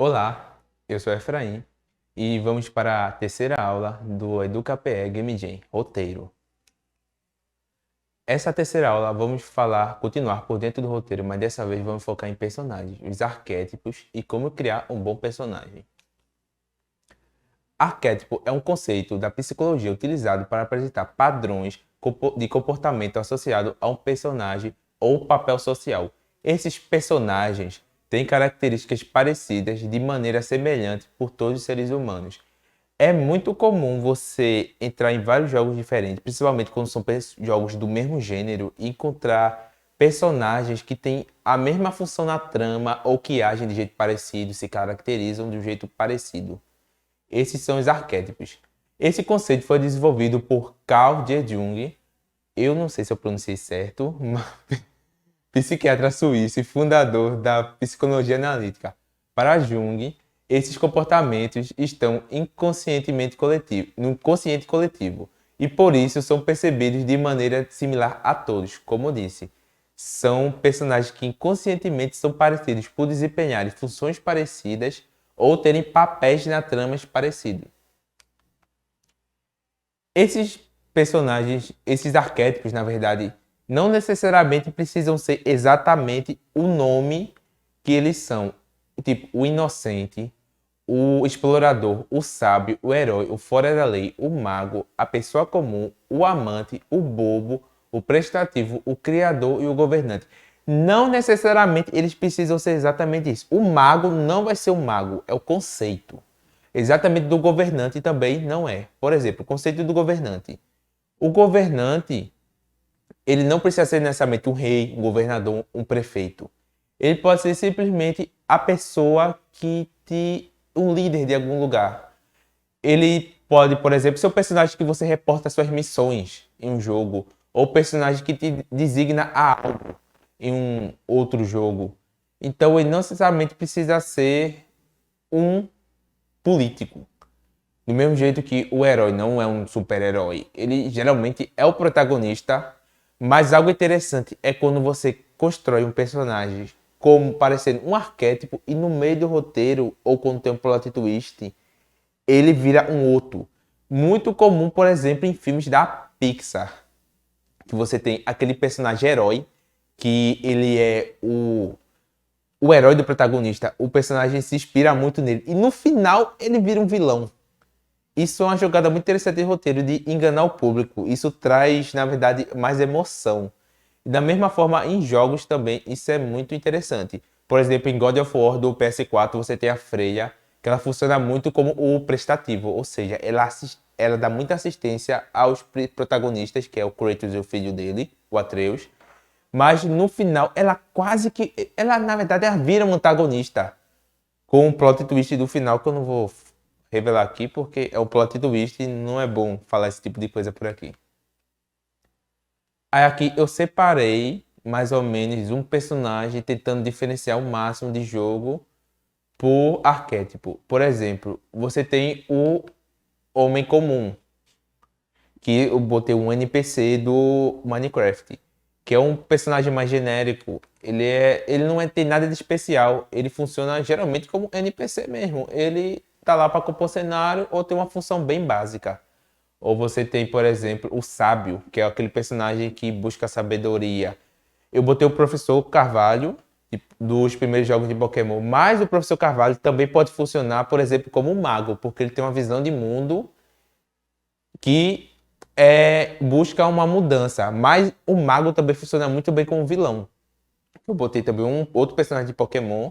Olá, eu sou Efraim e vamos para a terceira aula do EducaPE Game Jam, roteiro. Essa terceira aula vamos continuar por dentro do roteiro, mas dessa vez vamos focar em personagens, os arquétipos e como criar um bom personagem. Arquétipo é um conceito da psicologia utilizado para apresentar padrões de comportamento associado a um personagem ou papel social. Esses personagens têm características parecidas de maneira semelhante por todos os seres humanos. É muito comum você entrar em vários jogos diferentes, principalmente quando são jogos do mesmo gênero, e encontrar personagens que têm a mesma função na trama ou que agem de jeito parecido, se caracterizam de um jeito parecido. Esses são os arquétipos. Esse conceito foi desenvolvido por Carl Jung. Eu não sei se eu pronunciei certo, mas psiquiatra suíço e fundador da psicologia analítica. Para Jung, esses comportamentos estão no consciente coletivo e por isso são percebidos de maneira similar a todos. Como eu disse, são personagens que inconscientemente são parecidos por desempenharem funções parecidas ou terem papéis na tramas parecidos. Esses personagens, esses arquétipos, na verdade, não necessariamente precisam ser exatamente o nome que eles são. Tipo, o inocente, o explorador, o sábio, o herói, o fora da lei, o mago, a pessoa comum, o amante, o bobo, o prestativo, o criador e o governante. Não necessariamente eles precisam ser exatamente isso. O mago não vai ser um mago, é o conceito. Exatamente do governante também não é. Por exemplo, o conceito do governante. O governante, ele não precisa ser necessariamente um rei, um governador, um prefeito. Ele pode ser simplesmente a pessoa um líder de algum lugar. Ele pode, por exemplo, ser o personagem que você reporta suas missões em um jogo, ou o personagem que te designa a algo em um outro jogo. Então ele não necessariamente precisa ser um político. Do mesmo jeito que o herói não é um super-herói. Ele geralmente é o protagonista, mas algo interessante é quando você constrói um personagem como parecendo um arquétipo e no meio do roteiro, ou quando tem um plot twist, ele vira um outro. Muito comum, por exemplo, em filmes da Pixar, que você tem aquele personagem herói, que ele é o herói do protagonista, o personagem se inspira muito nele, e no final ele vira um vilão. Isso é uma jogada muito interessante de roteiro, de enganar o público. Isso traz, na verdade, mais emoção. E da mesma forma, em jogos também, isso é muito interessante. Por exemplo, em God of War do PS4, você tem a Freya, que ela funciona muito como o prestativo. Ou seja, ela dá muita assistência aos protagonistas, que é o Kratos e o filho dele, o Atreus. Mas no final, ela na verdade, ela vira um antagonista. Com um plot twist do final, que eu não vou revelar aqui, porque é o plot twist e não é bom falar esse tipo de coisa por aqui. Aí aqui eu separei mais ou menos um personagem tentando diferenciar o máximo de jogo por arquétipo. Por exemplo, você tem o Homem Comum, que eu botei um NPC do Minecraft, que é um personagem mais genérico. Ele não tem nada de especial, ele funciona geralmente como NPC mesmo. Ele tá lá para compor cenário ou tem uma função bem básica. Ou você tem, por exemplo, o Sábio, que é aquele personagem que busca sabedoria. Eu botei o Professor Carvalho, dos primeiros jogos de Pokémon, mas o Professor Carvalho também pode funcionar, por exemplo, como um mago, porque ele tem uma visão de mundo que busca uma mudança. Mas o mago também funciona muito bem como vilão. Eu botei também um outro personagem de Pokémon,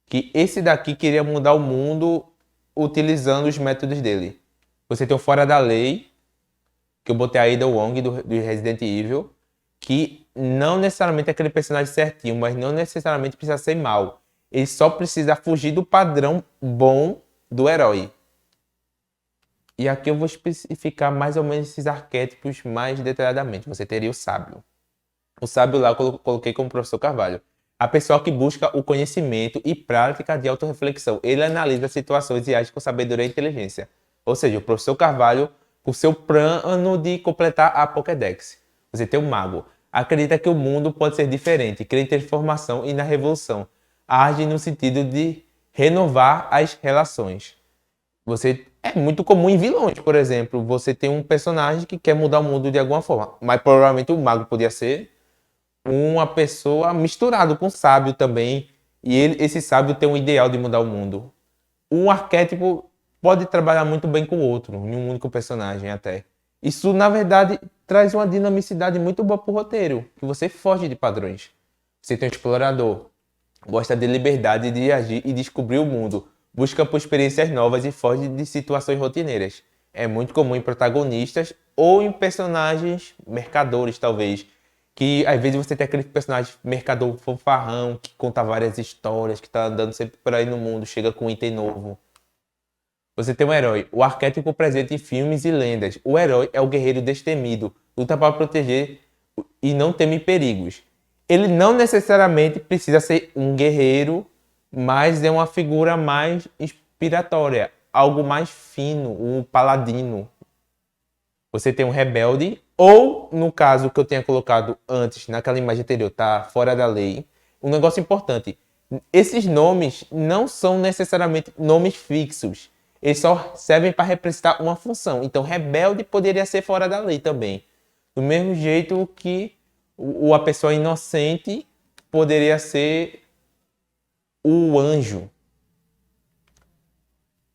que esse daqui queria mudar o mundo utilizando os métodos dele. Você tem o Fora da Lei, que eu botei a Ada Wong do Resident Evil, que não necessariamente é aquele personagem certinho, mas não necessariamente precisa ser mal. Ele só precisa fugir do padrão bom do herói. E aqui eu vou especificar mais ou menos esses arquétipos mais detalhadamente. Você teria o sábio. O sábio lá eu coloquei como professor Carvalho. A pessoa que busca o conhecimento e prática de autorreflexão. Ele analisa situações e age com sabedoria e inteligência. Ou seja, o professor Carvalho, o seu plano de completar a Pokédex. Você tem o mago. Acredita que o mundo pode ser diferente, crê em transformação e na revolução. Age no sentido de renovar as relações. É muito comum em vilões, por exemplo. Você tem um personagem que quer mudar o mundo de alguma forma. Mas provavelmente o mago podia ser uma pessoa misturado com sábio também. E esse sábio tem um ideal de mudar o mundo. Um arquétipo pode trabalhar muito bem com o outro, em um único personagem até. Isso, na verdade, traz uma dinamicidade muito boa pro roteiro, que você foge de padrões. Você tem um explorador, gosta de liberdade de agir e descobrir o mundo, busca por experiências novas e foge de situações rotineiras. É muito comum em protagonistas ou em personagens mercadores, talvez. Que às vezes você tem aquele personagem mercador fanfarrão, que conta várias histórias, que tá andando sempre por aí no mundo, chega com um item novo. Você tem um herói, o arquétipo presente em filmes e lendas. O herói é o guerreiro destemido, luta para proteger e não teme perigos. Ele não necessariamente precisa ser um guerreiro, mas é uma figura mais inspiratória, algo mais fino, um paladino. Você tem um rebelde, ou no caso que eu tenha colocado antes, naquela imagem anterior, tá fora da lei. Um negócio importante, esses nomes não são necessariamente nomes fixos. Eles só servem para representar uma função. Então, rebelde poderia ser fora da lei também. Do mesmo jeito que a pessoa inocente poderia ser o anjo.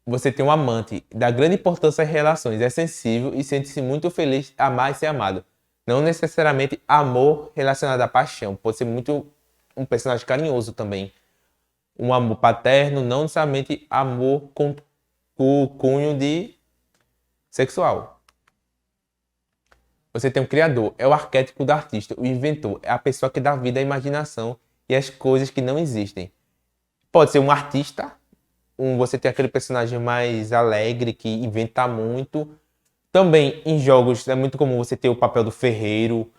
Você tem um amante, dá grande importância às relações, é sensível e sente-se muito feliz amar e ser amado. Não necessariamente amor relacionado à paixão, pode ser muito um personagem carinhoso também. Um amor paterno, não necessariamente amor com o cunho de sexual. Você tem um criador, é o arquétipo do artista, o inventor, é a pessoa que dá vida à imaginação e às coisas que não existem. Pode ser um artista, você tem aquele personagem mais alegre, que inventa muito. Também em jogos é muito comum você ter o papel do ferreiro,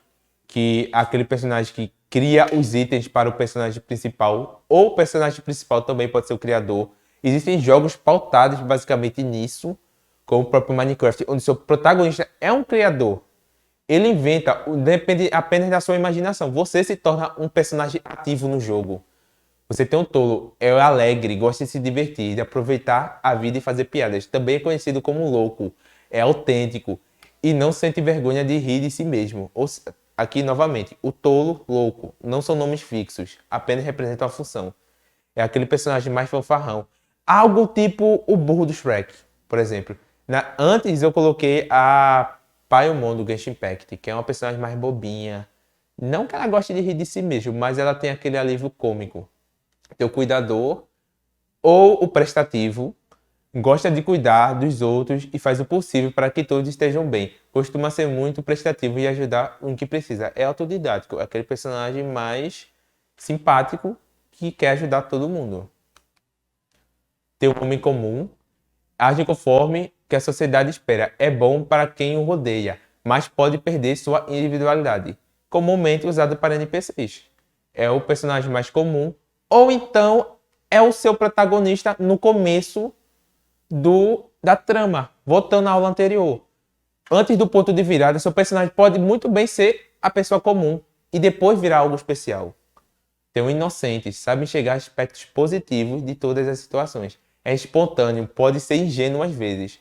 que é aquele personagem que cria os itens para o personagem principal, ou o personagem principal também pode ser o criador. Existem jogos pautados basicamente nisso, como o próprio Minecraft, onde seu protagonista é um criador. Ele inventa, depende apenas da sua imaginação. Você se torna um personagem ativo no jogo. Você tem um tolo, é alegre, gosta de se divertir, de aproveitar a vida e fazer piadas. Também é conhecido como louco, é autêntico e não sente vergonha de rir de si mesmo. Aqui, novamente, o tolo, louco, não são nomes fixos, apenas representam a função. É aquele personagem mais fanfarrão. Algo tipo o burro do Shrek, por exemplo. Antes eu coloquei a Paimon do Genshin Impact, que é uma personagem mais bobinha. Não que ela goste de rir de si mesmo, mas ela tem aquele alívio cômico. Teu cuidador ou o prestativo gosta de cuidar dos outros e faz o possível para que todos estejam bem. Costuma ser muito prestativo e ajudar no que precisa. É autodidático, é aquele personagem mais simpático que quer ajudar todo mundo. Tem um homem comum, age conforme que a sociedade espera. É bom para quem o rodeia, mas pode perder sua individualidade. Comumente usado para NPCs. É o personagem mais comum, ou então é o seu protagonista no começo da trama, voltando à aula anterior. Antes do ponto de virada, seu personagem pode muito bem ser a pessoa comum e depois virar algo especial. Tem um inocente, sabe enxergar aspectos positivos de todas as situações. É espontâneo, pode ser ingênuo às vezes.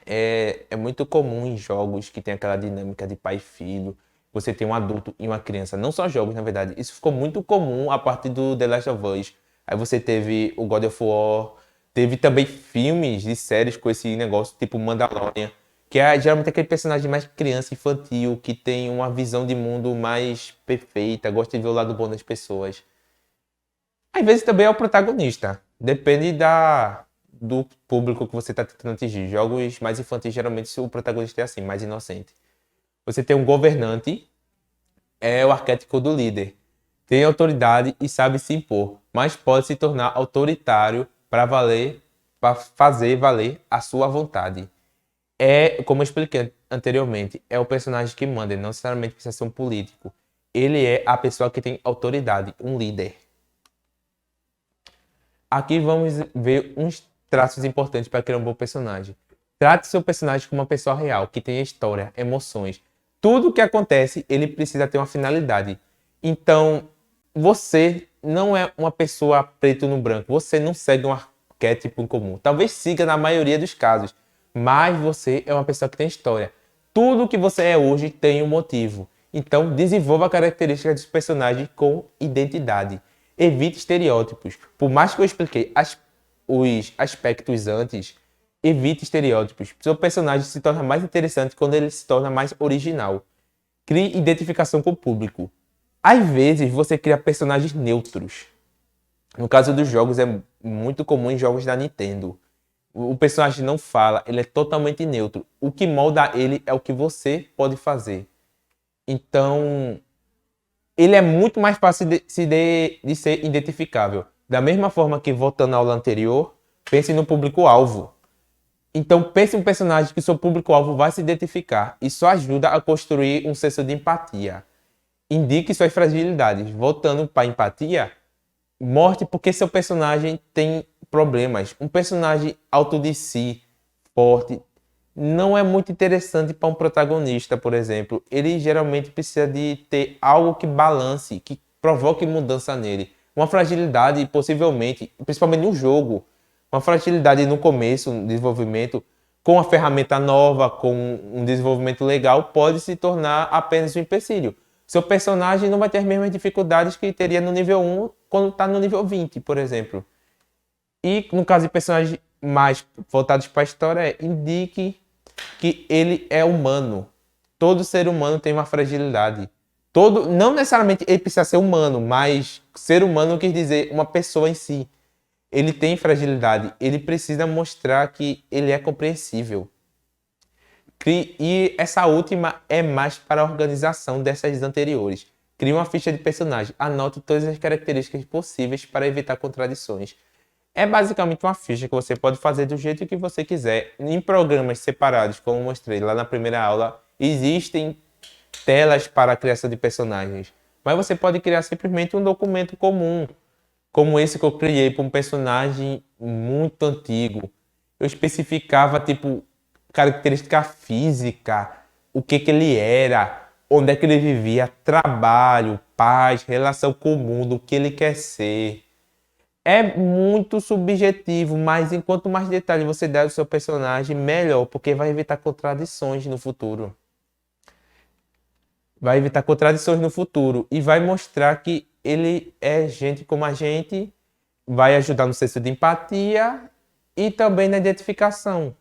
É muito comum em jogos que tem aquela dinâmica de pai e filho. Você tem um adulto e uma criança. Não só jogos, na verdade. Isso ficou muito comum a partir do The Last of Us. Aí você teve o God of War. Teve também filmes e séries com esse negócio, tipo Mandalorian. Que é geralmente aquele personagem mais criança, infantil, que tem uma visão de mundo mais perfeita, gosta de ver o lado bom das pessoas. Às vezes também é o protagonista. Depende do público que você está tentando atingir. Jogos mais infantis, geralmente o protagonista é assim, mais inocente. Você tem um governante, é o arquétipo do líder. Tem autoridade e sabe se impor, mas pode se tornar autoritário para fazer valer a sua vontade. Como eu expliquei anteriormente, é o personagem que manda, não necessariamente precisa ser um político. Ele é a pessoa que tem autoridade, um líder. Aqui vamos ver uns traços importantes para criar um bom personagem. Trate seu personagem como uma pessoa real, que tenha história, emoções. Tudo que acontece, ele precisa ter uma finalidade. Então, você não é uma pessoa preto no branco. Você não segue um arquétipo em comum. Talvez siga na maioria dos casos, mas você é uma pessoa que tem história. Tudo que você é hoje tem um motivo. Então, desenvolva características dos personagens com identidade. Evite estereótipos. Por mais que eu expliquei os aspectos antes, evite estereótipos. Seu personagem se torna mais interessante quando ele se torna mais original. Crie identificação com o público. Às vezes, você cria personagens neutros. No caso dos jogos, é muito comum em jogos da Nintendo. O personagem não fala, ele é totalmente neutro. O que molda ele é o que você pode fazer. Então, ele é muito mais fácil de ser identificável. Da mesma forma que, voltando à aula anterior, pense no público-alvo. Então, pense em um personagem que o seu público-alvo vai se identificar. Isso ajuda a construir um senso de empatia. Indique suas fragilidades. Voltando para a empatia, mostre porque seu personagem tem problemas. Um personagem alto de si, forte, não é muito interessante para um protagonista, por exemplo. Ele geralmente precisa de ter algo que balance, que provoque mudança nele. Uma fragilidade, possivelmente, principalmente no jogo, uma fragilidade no começo, no desenvolvimento, com uma ferramenta nova, com um desenvolvimento legal, pode se tornar apenas um empecilho. Seu personagem não vai ter as mesmas dificuldades que teria no nível 1 quando está no nível 20, por exemplo. E no caso de personagens mais voltados para a história, indique que ele é humano. Todo ser humano tem uma fragilidade. Não necessariamente ele precisa ser humano, mas ser humano quer dizer uma pessoa em si. Ele tem fragilidade, ele precisa mostrar que ele é compreensível. E essa última é mais para a organização dessas anteriores. Crie uma ficha de personagem. Anote todas as características possíveis para evitar contradições. É basicamente uma ficha que você pode fazer do jeito que você quiser. Em programas separados, como eu mostrei lá na primeira aula, existem telas para a criação de personagens. Mas você pode criar simplesmente um documento comum, como esse que eu criei para um personagem muito antigo. Eu especificava, tipo, característica física, o que ele era, onde é que ele vivia, trabalho, paz, relação com o mundo, o que ele quer ser. É muito subjetivo, mas enquanto mais detalhe você der ao seu personagem, melhor, porque vai evitar contradições no futuro. Vai evitar contradições no futuro e vai mostrar que ele é gente como a gente, vai ajudar no senso de empatia e também na identificação.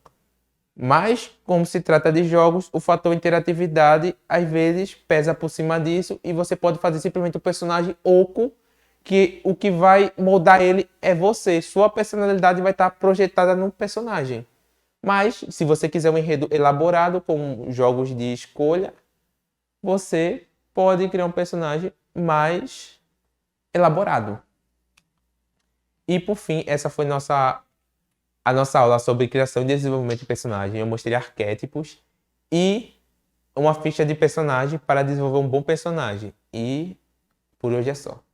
Mas, como se trata de jogos, o fator interatividade às vezes pesa por cima disso e você pode fazer simplesmente um personagem oco, que o que vai moldar ele é você. Sua personalidade vai estar projetada no personagem. Mas, se você quiser um enredo elaborado, com jogos de escolha, você pode criar um personagem mais elaborado. E, por fim, essa foi a nossa aula sobre criação e desenvolvimento de personagem. Eu mostrei arquétipos e uma ficha de personagem para desenvolver um bom personagem. E por hoje é só.